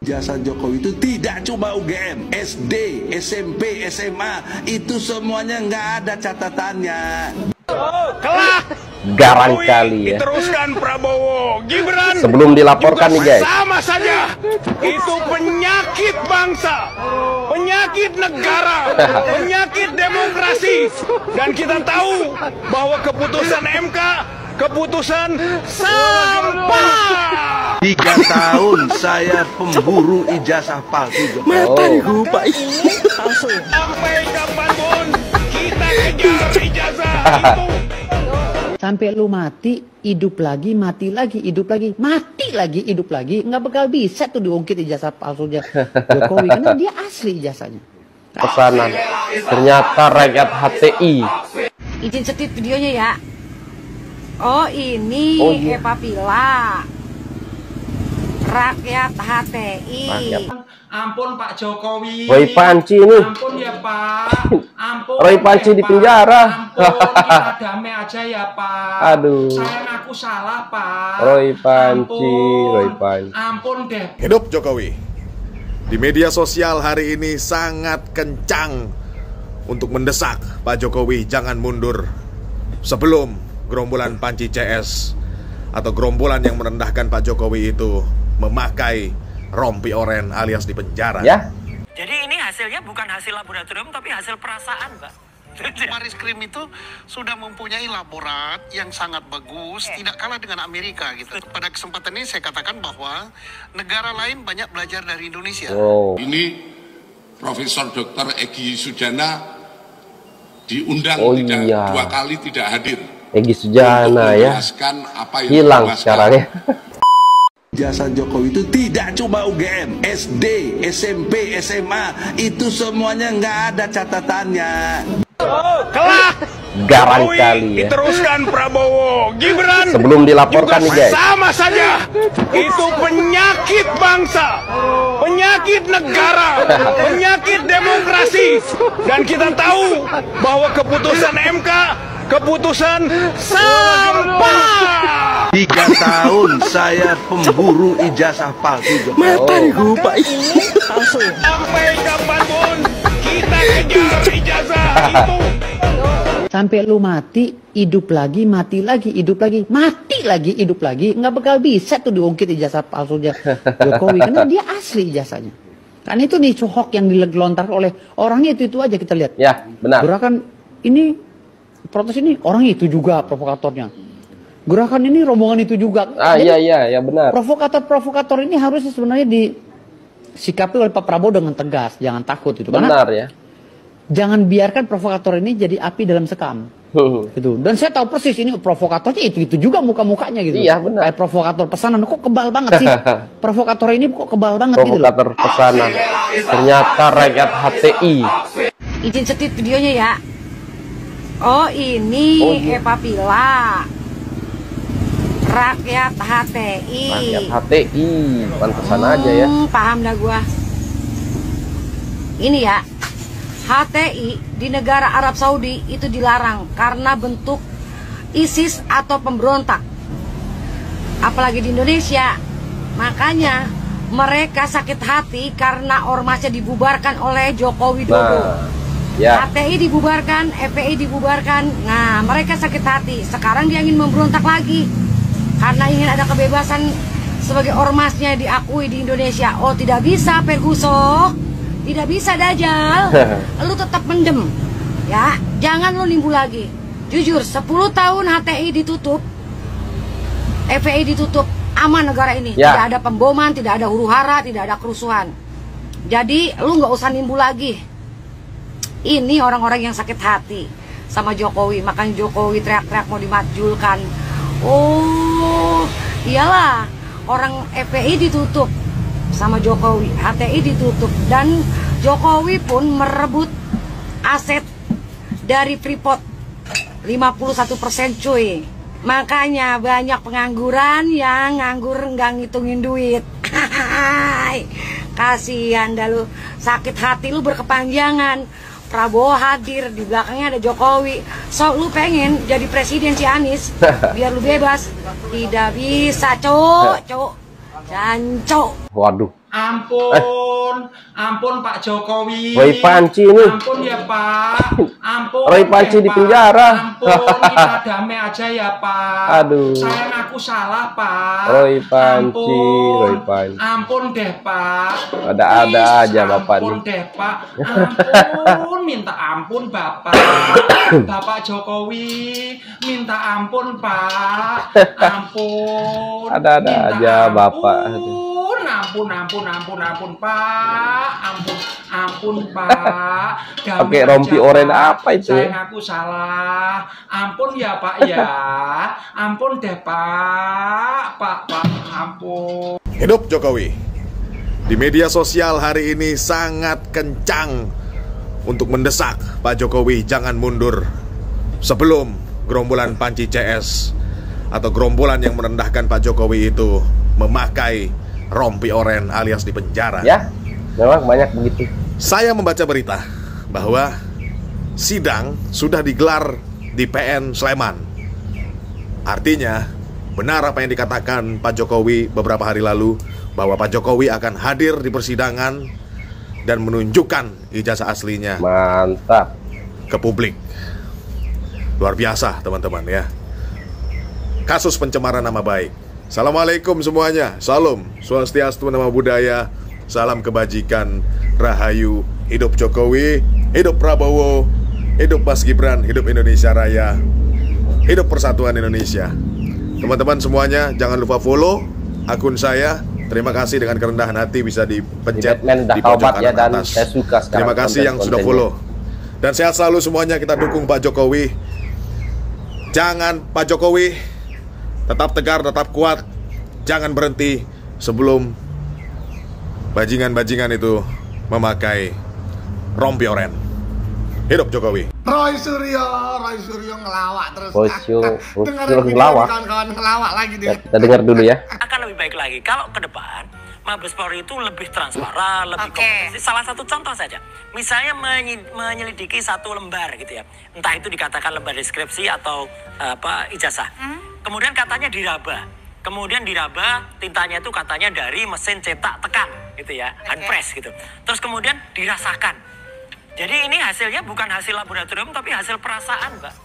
Jasa Jokowi itu tidak cuma UGM, SD, SMP, SMA, itu semuanya nggak ada catatannya. Kelak Garang kali ya. diteruskan Prabowo, Gibran Sebelum dilaporkan nih guys. sama saja. Itu penyakit bangsa, penyakit negara, penyakit demokrasi. Dan kita tahu bahwa keputusan MK keputusan sampah. 3 tahun saya pemburu ijazah palsu. Mata gue Pak. Sampai kapanpun kita kejar ijazah itu. Sampai lu mati, hidup lagi, mati lagi, hidup lagi, mati lagi, hidup lagi. Nggak bakal bisa tuh diungkit ijazah palsunya Jokowi. Karena dia asli ijazahnya. Pesanan. Ternyata rakyat HTI. Izin setit videonya ya. Oh ini iya. Eva Pila. Rakyat HTI. Rakyat. Ampun Pak Jokowi. Roy Panci ini. Ampun ya Pak. Ampun. Roy Panci ya, di Pak. penjara. Ampun, kita damai aja ya Pak. Aduh. Saya ngaku salah Pak. Roy Panci, Ampun. Roy Panci. Ampun deh. Hidup Jokowi. Di media sosial hari ini sangat kencang untuk mendesak Pak Jokowi jangan mundur sebelum gerombolan Panci CS atau gerombolan yang merendahkan Pak Jokowi itu memakai rompi oren alias di penjara. Ya. Jadi ini hasilnya bukan hasil laboratorium tapi hasil perasaan, Mbak. Baris Krim itu sudah mempunyai laborat yang sangat bagus, tidak kalah dengan Amerika gitu. Pada kesempatan ini saya katakan bahwa negara lain banyak belajar dari Indonesia. Oh. Ini Profesor Dr. Egy Sujana diundang iya. 2 kali tidak hadir. Egy Sujana ya. Apa yang Hilang sekarang ya. Jasa Jokowi itu tidak cuma UGM, SD, SMP, SMA, itu semuanya nggak ada catatannya. Kelak Garang kali ya. diteruskan Prabowo, Gibran Sebelum dilaporkan nih guys. sama saja. Itu penyakit bangsa, penyakit negara, penyakit demokrasi. Dan kita tahu bahwa keputusan MK keputusan sampah. 3 tahun saya pemburu ijazah palsu. Mata gue Pak. Sampai kapanpun kita kejar ijazah itu. Sampai lu mati, hidup lagi, mati lagi, hidup lagi, mati lagi, hidup lagi. Nggak bakal bisa tuh diungkit ijazah palsunya Jokowi. Karena dia asli ijazahnya. Kan itu nih hoax yang dilontarkan oleh orangnya itu aja kita lihat. Ya, benar. Gerakan ini, protes ini, orangnya itu juga provokatornya. Gerakan ini rombongan itu juga. Jadi, iya benar. Provokator ini harusnya sebenarnya disikapi oleh Pak Prabowo dengan tegas, jangan takut itu. Benar ya. Jangan biarkan provokator ini jadi api dalam sekam. Gitu. Dan saya tahu persis ini provokatornya itu juga muka-mukanya gitu. Iya benar. Kayak provokator pesanan kok kebal banget sih. Provokator ini kok kebal banget gitu loh. Provokator pesanan. Ternyata rakyat HTI. Izin setit videonya ya. Oh ini Eva Pila. Rakyat HTI. Rakyat HTI. Pantesan aja ya. Paham dah gua. Ini ya. HTI di negara Arab Saudi itu dilarang karena bentuk ISIS atau pemberontak. Apalagi di Indonesia. Makanya mereka sakit hati karena ormasnya dibubarkan oleh Joko Widodo. Ya. HTI dibubarkan, FPI dibubarkan. Nah, mereka sakit hati. Sekarang dia ingin memberontak lagi karena ingin ada kebebasan sebagai ormasnya diakui di Indonesia. Oh, tidak bisa Ferguson. Tidak bisa Dajjal. Lu tetap mendem. Ya, jangan lu nimbu lagi. Jujur, 10 tahun HTI ditutup. FPI ditutup. Aman negara ini. Ya. Tidak ada pemboman, tidak ada huru-hara, tidak ada kerusuhan. Jadi, lu nggak usah nimbu lagi. Ini orang-orang yang sakit hati sama Jokowi. Makanya Jokowi teriak-teriak mau dimajulkan. Oh, iyalah. Orang FPI ditutup sama Jokowi, HTI ditutup, dan Jokowi pun merebut aset dari Freeport 51% cuy. Makanya banyak pengangguran yang nganggur nggak ngitungin duit. Kasihan dah lu, sakit hati lu berkepanjangan. Prabowo hadir, di belakangnya ada Jokowi. So lu pengen jadi presiden Cianis biar lu bebas. Tidak bisa, cok. Janco. Waduh. Ampun, ampun Pak Jokowi. Roy Panci ini. Ampun ya Pak. Ampun. Roy Panci di penjara. Ampun, kita damai aja ya Pak. Aduh. Saya ngaku salah Pak. Roy Panci, ampun, Roy Panci. Ampun deh Pak. Ada aja Bapak nih. Ampun deh Pak. Ampun, minta ampun Bapak. Bapak Jokowi, minta ampun Pak. Ampun. Ada aja Bapak. Ampun Pak, ampun Pak. Oke, rompi oren apa itu? Saya ngaku salah. Ampun ya Pak ya. Ampun deh Pak, ampun. Hidup Jokowi. Di media sosial hari ini sangat kencang untuk mendesak Pak Jokowi jangan mundur sebelum gerombolan Panci CS atau gerombolan yang merendahkan Pak Jokowi itu memakai rompi oren alias di penjara. Ya, memang banyak begitu. Saya membaca berita bahwa sidang sudah digelar di PN Sleman. Artinya, benar apa yang dikatakan Pak Jokowi beberapa hari lalu, bahwa Pak Jokowi akan hadir di persidangan dan menunjukkan ijazah aslinya. Mantap. Ke publik. Luar biasa teman-teman ya. Kasus pencemaran nama baik. Assalamualaikum semuanya. Salam Swastiastu, Namo Buddhaya. Salam kebajikan, rahayu. Hidup Jokowi, hidup Prabowo, hidup Mas Gibran, hidup Indonesia Raya, hidup Persatuan Indonesia. Teman-teman semuanya, jangan lupa follow akun saya. Terima kasih, dengan kerendahan hati bisa dipencet di pojok kanan atas. Saya suka sekarang. Terima kasih yang sudah follow. Dan sehat selalu semuanya, kita dukung Pak Jokowi. Jangan Pak Jokowi tetap tegar, tetap kuat. Jangan berhenti sebelum bajingan-bajingan itu memakai rompi oren. Hidup Jokowi. Roy Suryo ngelawak terus. Roy Suryo ngelawak. Kawan-kawan ngelawak lagi dia. Kita dengar dulu ya. Akan lebih baik lagi kalau ke depan Mabes Polri itu lebih transparan, lebih komprehensif. Salah satu contoh saja, misalnya menyelidiki satu lembar gitu ya, entah itu dikatakan lembar deskripsi atau ijazah. Kemudian katanya diraba, tintanya itu katanya dari mesin cetak tekan gitu ya, hand press gitu. Terus kemudian dirasakan. Jadi ini hasilnya bukan hasil laboratorium tapi hasil perasaan, Mbak.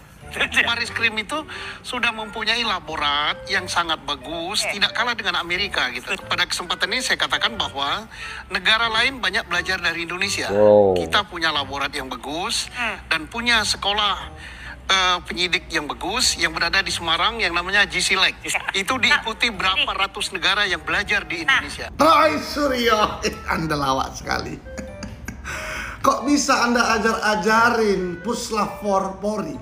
Baris Krim itu sudah mempunyai laborat yang sangat bagus, tidak kalah dengan Amerika gitu. Pada kesempatan ini saya katakan bahwa negara lain banyak belajar dari Indonesia. Kita punya laborat yang bagus dan punya sekolah penyidik yang bagus yang berada di Semarang yang namanya GCLEC. Itu diikuti berapa ratus negara yang belajar di Indonesia. Roy Suryo, Anda lawak sekali. Kok bisa Anda ajar-ajarin Puslap Polri?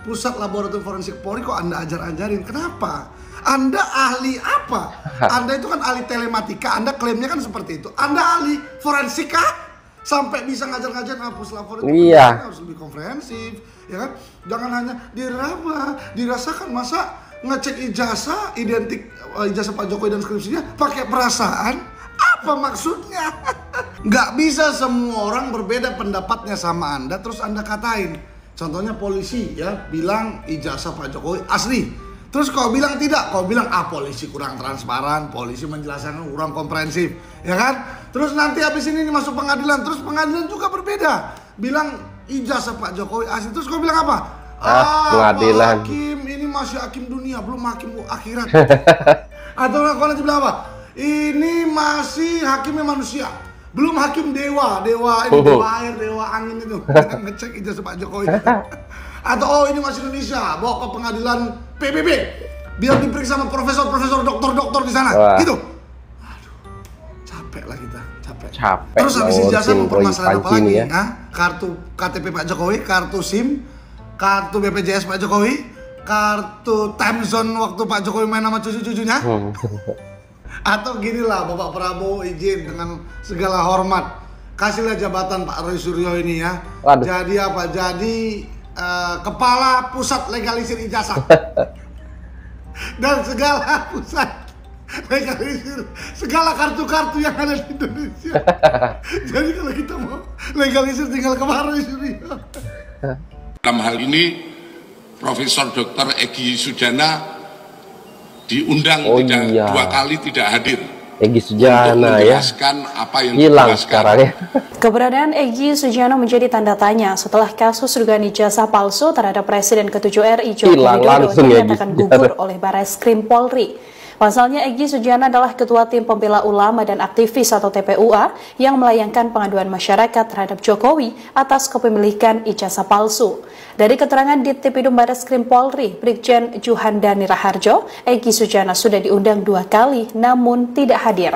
Pusat Laboratorium Forensik Polri kok Anda ajar-ajarin? Kenapa? Anda ahli apa? Anda itu kan ahli telematika, Anda klaimnya kan seperti itu. Anda ahli forensik kah? Sampai bisa ngajar-ngajar Puslap Polri itu harus lebih komprehensif, ya kan? Jangan hanya diraba, dirasakan. Masa ngecek ijazah, identik ijazah Pak Jokowi dan skripsinya pakai perasaan? Apa maksudnya? Nggak bisa semua orang berbeda pendapatnya sama Anda, terus Anda katain. Contohnya polisi ya bilang ijazah Pak Jokowi asli. Terus kau bilang tidak, kau bilang polisi kurang transparan, polisi menjelaskan kurang komprehensif, ya kan? Terus nanti habis ini masuk pengadilan, terus pengadilan juga berbeda. Bilang ijazah Pak Jokowi asli, terus kau bilang apa? Pengadilan. Hakim ini masih hakim dunia, belum hakim akhirat. Atau kau nanti bilang apa? Ini masih hakimnya manusia. Belum hakim dewa ini dewa air, dewa angin itu ngecek ijazah Pak Jokowi. Atau ini masih Indonesia, bawa ke pengadilan PBB biar diperiksa sama profesor, dokter di sana. Gitu. Aduh, capek lah kita, capek. Terus habis ijazah mempermasalahan apa lagi? Ya? Kartu KTP Pak Jokowi, kartu SIM, kartu BPJS Pak Jokowi, kartu time zone waktu Pak Jokowi main sama cucu-cucunya. Atau ginilah, Bapak Prabowo izin dengan segala hormat, kasihlah jabatan Pak Roy Suryo ini ya. Jadi apa? Jadi kepala pusat legalisir ijazah. Dan segala pusat legalisir segala kartu-kartu yang ada di Indonesia. Jadi kalau kita mau legalisir tinggal ke Pak Roy Suryo. Dalam hal ini Profesor Dr. Egy Sujana diundang dua kali tidak hadir. Egy Sujana ya, apa yang hilang sekarang ya. Keberadaan Egy Sujana menjadi tanda tanya setelah kasus dugaan ijazah palsu terhadap Presiden ke-7 RI Joko Widodo dinyatakan gugur oleh Barreskrim Polri. Pasalnya Egy Sujana adalah ketua tim pembela ulama dan aktivis atau TPUA yang melayangkan pengaduan masyarakat terhadap Jokowi atas kepemilikan ijazah palsu. Dari keterangan Ditripidum Barreskrim Polri, Brigjen Juhandani Raharjo, Egy Sujana sudah diundang 2 kali namun tidak hadir.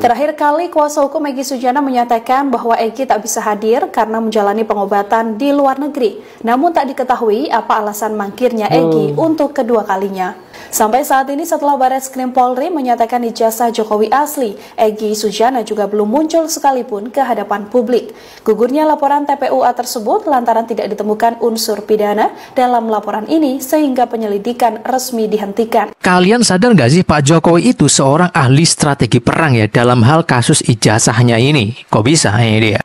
Terakhir kali kuasa hukum Egy Sujana menyatakan bahwa Egy tak bisa hadir karena menjalani pengobatan di luar negeri. Namun tak diketahui apa alasan mangkirnya Egy untuk kedua kalinya. Sampai saat ini setelah Barreskrim Polri menyatakan ijazah Jokowi asli, Egy Sujana juga belum muncul sekalipun ke hadapan publik. Gugurnya laporan TPUA tersebut lantaran tidak ditemukan unsur pidana dalam laporan ini sehingga penyelidikan resmi dihentikan. Kalian sadar nggak sih Pak Jokowi itu seorang ahli strategi perang ya dalam hal kasus ijazahnya ini? Kok bisa ini dia?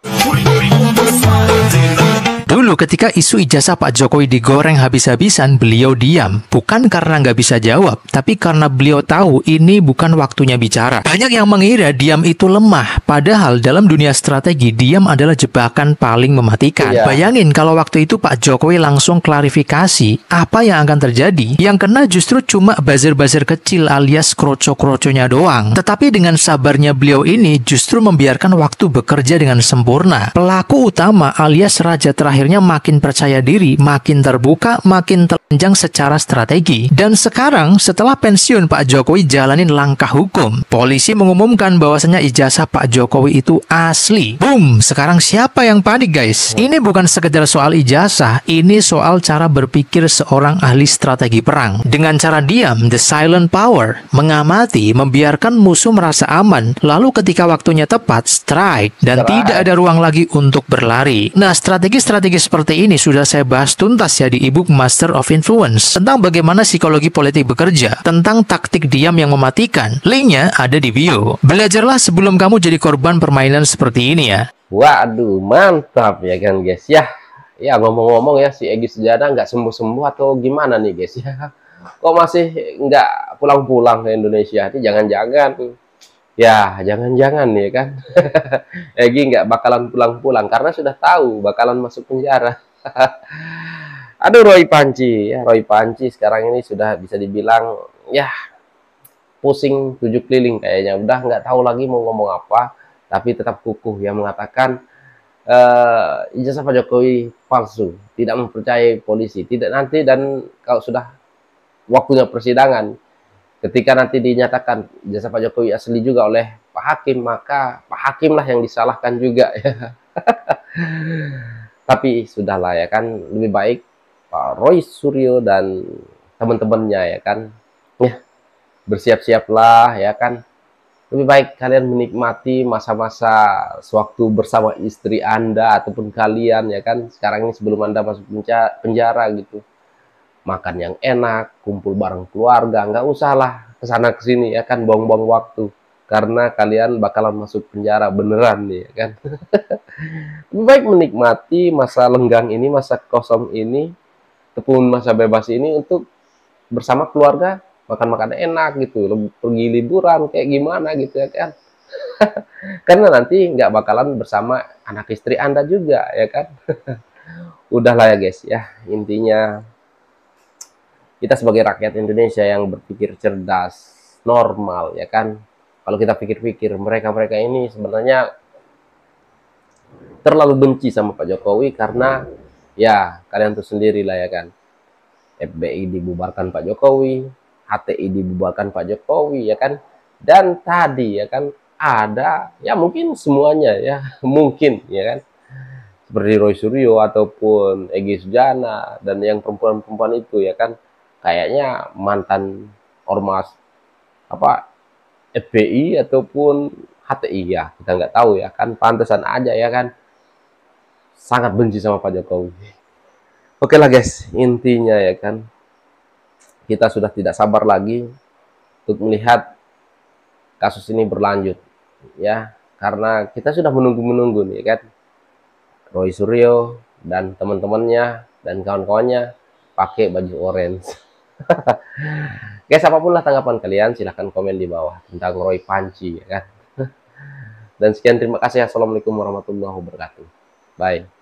Dulu ketika isu ijazah Pak Jokowi digoreng habis-habisan, beliau diam. Bukan karena nggak bisa jawab, tapi karena beliau tahu ini bukan waktunya bicara. Banyak yang mengira diam itu lemah, padahal dalam dunia strategi, diam adalah jebakan paling mematikan. Bayangin kalau waktu itu Pak Jokowi langsung klarifikasi apa yang akan terjadi. Yang kena justru cuma buzzer-buzzer kecil alias kroco-kroconya doang. Tetapi dengan sabarnya beliau ini justru membiarkan waktu bekerja dengan sempurna. Pelaku utama alias raja terakhir akhirnya makin percaya diri, makin terbuka, makin telanjang secara strategi. Dan sekarang setelah pensiun Pak Jokowi jalanin langkah hukum. Polisi mengumumkan bahwasanya ijazah Pak Jokowi itu asli. Boom, sekarang siapa yang panik guys? Ini bukan sekedar soal ijazah, ini soal cara berpikir seorang ahli strategi perang. Dengan cara diam, the silent power, mengamati, membiarkan musuh merasa aman, lalu ketika waktunya tepat, strike, dan tidak ada ruang lagi untuk berlari. Nah, strategi seperti ini sudah saya bahas tuntas ya di ebook Master of Influence tentang bagaimana psikologi politik bekerja, tentang taktik diam yang mematikan. Linknya ada di bio. Belajarlah sebelum kamu jadi korban permainan seperti ini ya. Waduh, mantap ya kan guys ya. Ya ngomong-ngomong ya, si Egy Sujana nggak sembuh-sembuh atau gimana nih guys ya? Kok masih nggak pulang-pulang ke Indonesia? Ini jangan-jangan ya, jangan-jangan nih kan. Egy nggak bakalan pulang-pulang karena sudah tahu bakalan masuk penjara. Aduh, Roy Panci ya, Roy Panci sekarang ini sudah bisa dibilang ya pusing 7 keliling kayaknya. Udah nggak tahu lagi mau ngomong apa, tapi tetap kukuh yang mengatakan ijazah Pak Jokowi palsu, tidak mempercayai polisi, tidak nanti, dan kalau sudah waktunya persidangan, ketika nanti dinyatakan ijazah Pak Jokowi asli juga oleh Pak Hakim, maka Pak Hakim lah yang disalahkan juga ya. Tapi sudahlah ya kan, lebih baik Pak Roy Suryo dan teman-temannya ya kan, ya bersiap-siaplah ya kan. Lebih baik kalian menikmati masa-masa sewaktu bersama istri Anda ataupun kalian ya kan, sekarang ini sebelum Anda masuk penjara gitu. Makan yang enak, kumpul bareng keluarga, nggak usah lah kesana kesini ya kan, buang-buang waktu karena kalian bakalan masuk penjara beneran nih ya kan. Lebih baik menikmati masa lenggang ini, masa kosong ini, ataupun masa bebas ini untuk bersama keluarga, makan-makan enak gitu, pergi liburan kayak gimana gitu ya kan. Karena nanti nggak bakalan bersama anak istri Anda juga ya kan. Udahlah ya guys ya, intinya kita sebagai rakyat Indonesia yang berpikir cerdas, normal ya kan. Kalau kita pikir-pikir, mereka-mereka ini sebenarnya terlalu benci sama Pak Jokowi karena ya kalian tuh sendiri lah ya kan. FBI dibubarkan Pak Jokowi, HTI dibubarkan Pak Jokowi ya kan. Dan tadi ya kan ada ya mungkin semuanya ya, mungkin ya kan, seperti Roy Suryo ataupun Egy Sujana dan yang perempuan-perempuan itu ya kan, kayaknya mantan ormas apa FBI ataupun HTI ya, kita nggak tahu ya kan, pantesan aja ya kan sangat benci sama Pak Jokowi. Oke lah guys, intinya ya kan kita sudah tidak sabar lagi untuk melihat kasus ini berlanjut ya, karena kita sudah menunggu-menunggu nih kan, Roy Suryo dan teman-temannya dan kawan-kawannya pakai baju orange. Guys, apapun lah tanggapan kalian, silahkan komen di bawah tentang Roy Panci, ya kan? Dan sekian, terima kasih. Assalamualaikum warahmatullahi wabarakatuh. Bye.